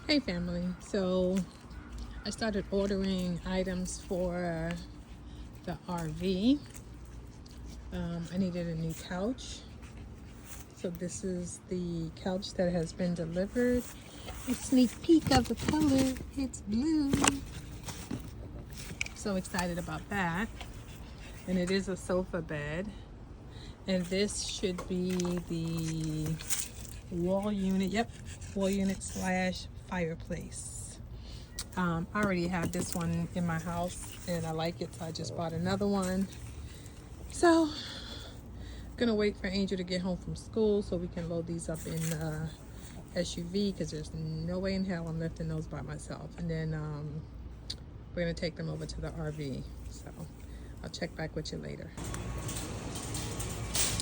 Hey family, so I started ordering items for the RV. I needed a new couch, so this is the couch that has been delivered. A sneak peek of the color, it's blue. So excited about that. And it is a sofa bed, and this should be the wall unit. Yep, wall unit slash fireplace. I already have this one in my house and I like it, so I just bought another one. So I'm gonna wait for Angel to get home from school so we can load these up in SUV, because there's no way in hell I'm lifting those by myself. And then we're gonna take them over to the RV. So I'll check back with you later.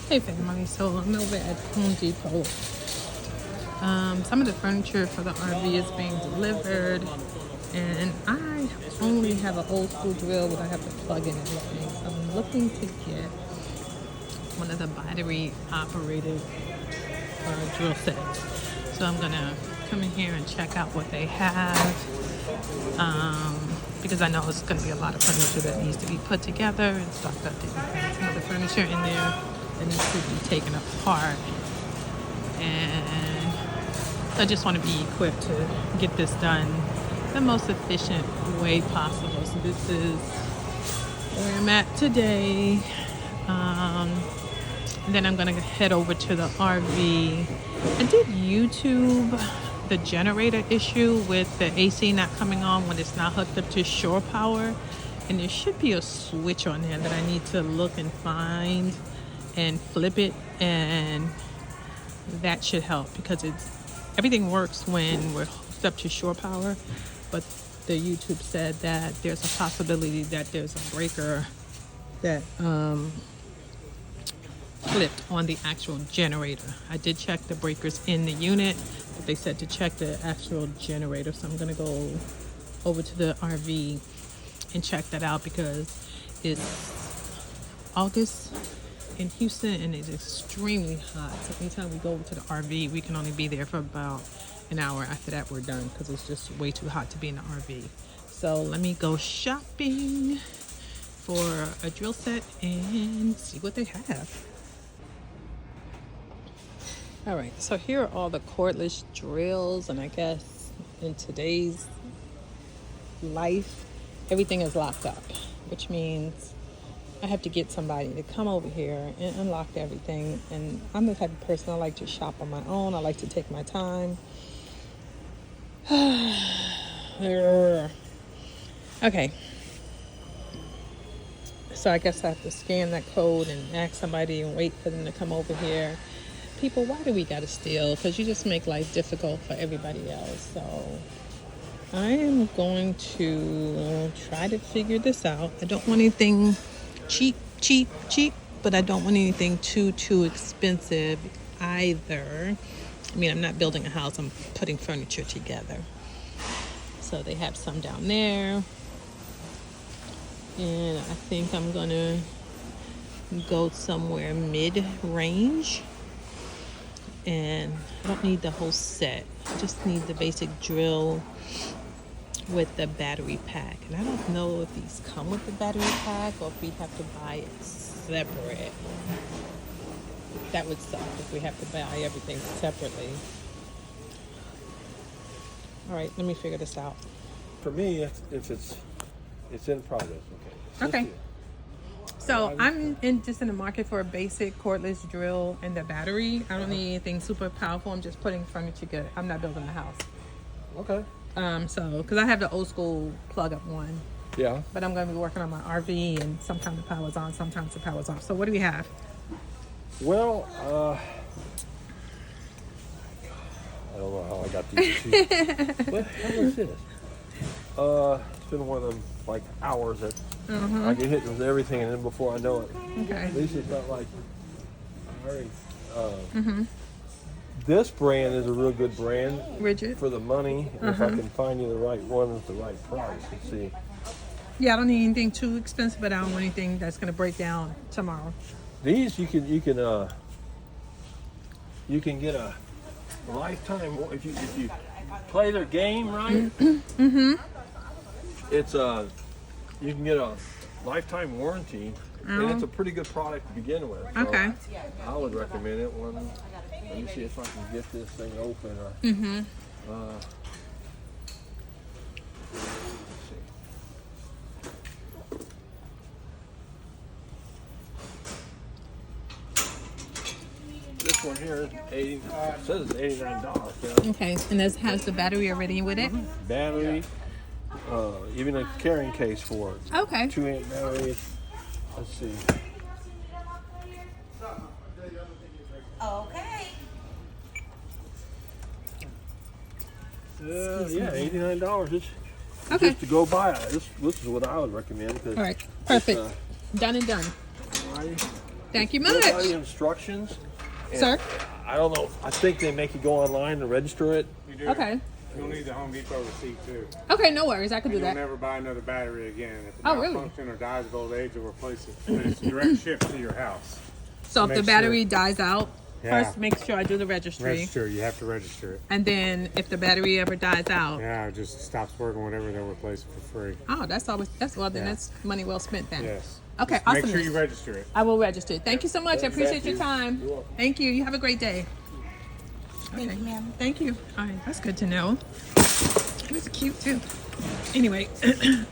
Hey family, so I'm over at Home Depot. Some of the furniture for the RV is being delivered, and I only have an old school drill that I have to plug in everything. So I'm looking to get one of the battery operated drill sets. So I'm gonna come in here and check out what they have, because I know it's gonna be a lot of furniture that needs to be put together and stocked up. Some of the furniture in there that needs to be taken apart, and I just want to be equipped to get this done the most efficient way possible. So this is where I'm at today. And then I'm going to head over to the RV. I did YouTube the generator issue with the AC not coming on when it's not hooked up to shore power. And there should be a switch on there that I need to look and find and flip it, and that should help, because everything works when we're hooked up to shore power, but the YouTube said that there's a possibility that there's a breaker that flipped on the actual generator. I did check the breakers in the unit, but they said to check the actual generator. So I'm gonna go over to the RV and check that out, because it's August in Houston and it's extremely hot. So anytime we go over to the RV, we can only be there for about an hour. After that, we're done, because it's just way too hot to be in the RV. So let me go shopping for a drill set and see what they have. All right, so here are all the cordless drills, and I guess in today's life, everything is locked up, which means I have to get somebody to come over here and unlock everything. And I'm the type of person, I like to shop on my own. I like to take my time. Okay. So I guess I have to scan that code and ask somebody and wait for them to come over here. People, why do we gotta steal? Because you just make life difficult for everybody else. So I am going to try to figure this out. I don't want anything cheap, but I don't want anything too expensive either. I mean, I'm not building a house, I'm putting furniture together. So they have some down there, and I think I'm gonna go somewhere mid-range, and I don't need the whole set. I just need the basic drill with the battery pack. And I don't know if these come with the battery pack or if we have to buy it separate. That would suck if we have to buy everything separately. All right, let me figure this out. For me, if it's in progress, okay. Okay. So I'm just in the market for a basic cordless drill and the battery. I don't need anything super powerful. I'm just putting furniture together. I'm not building a house. Okay. So because I have the old school plug up one. Yeah. But I'm going to be working on my RV, and sometimes the power's on, sometimes the power's off. So what do we have? Well, I don't know how I got these two. What how is this? It's been one of them like hours that I get hit with everything, and then before I know it, Okay. at least it's not like I already. This brand is a real good brand, Rigid. for the money. And if I can find you the right one at the right price, let's see. Yeah, I don't need anything too expensive, but I don't want anything that's going to break down tomorrow. These you can get a lifetime if you play their game right, it's you can get a lifetime warranty, and it's a pretty good product to begin with. So Okay. I would recommend it. Let me see if I can get this thing open. Let's see. This one here, it says it's $89. Yeah. Okay, and this has the battery already with it? Battery, even a carrying case for it. Okay. 2-amp battery. Let's see. Okay. Yeah, $89. It's Okay. just to go buy it. This is what I would recommend. All right, perfect. Done and done. Thank you Go by the much. instructions. And Sir? I don't know. I think they make you go online and register it. You do. Okay. You'll need the Home Depot receipt too. Okay, no worries. I can do You'll that. never buy another battery again. If it Oh, really? malfunctions or dies of old age, you'll replace it. But it's direct shipped to your house. So if the Make battery sure. dies out, Yeah. first make sure I do the registry. Register. You have to register it. And then if the battery ever dies out, Yeah, it just stops working. Whatever, they'll replace it for free. oh, that's then Yeah. that's money well spent then. Yes. Okay, Just awesome. Make sure you register it. I will register. Thank you so much. I appreciate your time. You're welcome. Thank you. You have a great day. Thank you, ma'am. Thank you. All right, that's good to know. It's cute too. Anyway,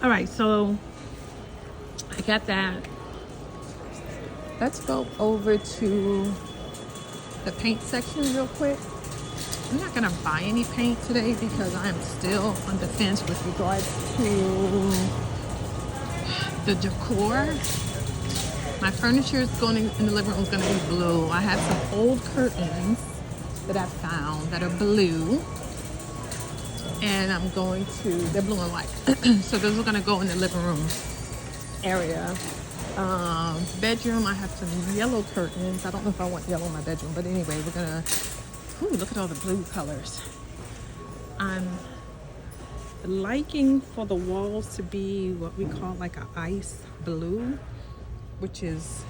all right, so I got that. Let's go over to the paint section real quick. I'm not gonna buy any paint today because I am still on the fence with regards to the decor. My furniture is going in the living room is going to be blue. I have some old curtains that I found that are blue, and I'm going to, they're blue and white. So those are going to go in the living room area. Bedroom, I have some yellow curtains. I don't know if I want yellow in my bedroom, but anyway, we're gonna, ooh, look at all the blue colors. I'm liking for the walls to be what we call like a ice blue, which is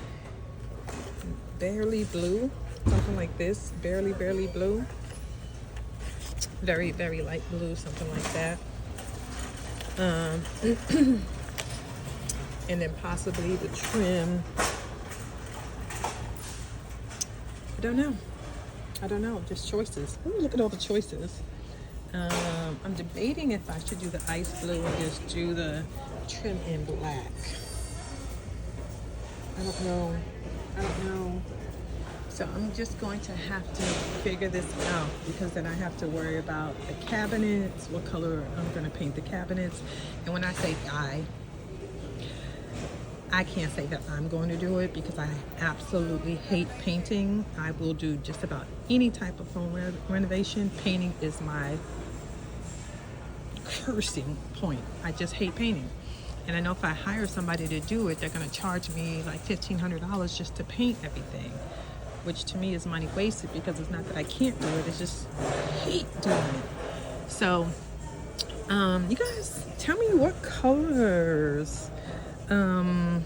barely blue, something like this, barely blue, very light blue, something like that. And then possibly the trim, I don't know, just choices. Ooh, look at all the choices. I'm debating if I should do the ice blue or just do the trim in black. I don't know. So I'm just going to have to figure this out because then I have to worry about the cabinets, what color I'm going to paint the cabinets. And when I say I can't say that I'm going to do it because I absolutely hate painting. I will do just about any type of home renovation. Painting is my cursing point. I just hate painting. And I know if I hire somebody to do it, they're going to charge me like $1,500 just to paint everything, which to me is money wasted because it's not that I can't do it, it's just I hate doing it. So, you guys tell me what colors. Comment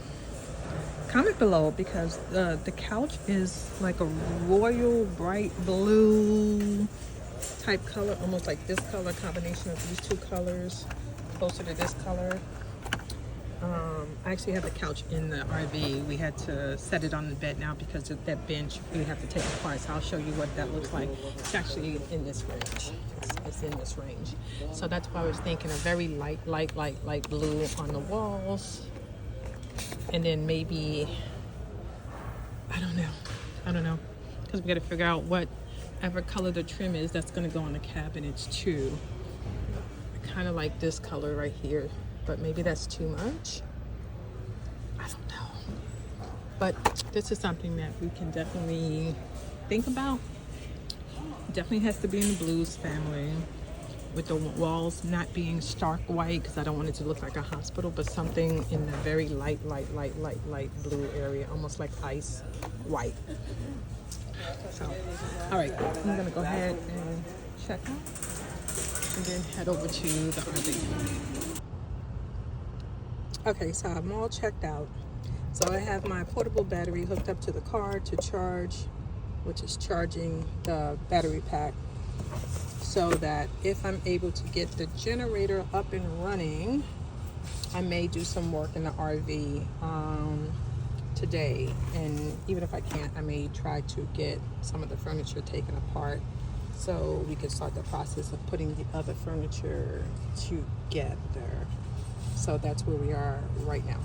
below because the couch is like a royal bright blue type color, almost like this color, combination of these two colors, closer to this color. I actually have the couch in the RV. We had to set it on the bed now because of that bench we have to take apart. So I'll show you what that looks like. It's actually in this range. It's in this range. So that's why I was thinking a very light blue on the walls. And then maybe, I don't know. Because we got to figure out whatever color the trim is that's going to go on the cabinets too. I kind of like this color right here, but maybe that's too much. I don't know. But this is something that we can definitely think about. Definitely has to be in the blues family, with the walls not being stark white because I don't want it to look like a hospital, but something in the very light blue area, almost like ice white. So, all right, I'm gonna go ahead and check out and then head over to the RV. Okay, so I'm all checked out. So I have my portable battery hooked up to the car to charge, which is charging the battery pack. so that if I'm able to get the generator up and running, I may do some work in the RV today. And even if I can't, I may try to get some of the furniture taken apart so we can start the process of putting the other furniture together. So that's where we are right now.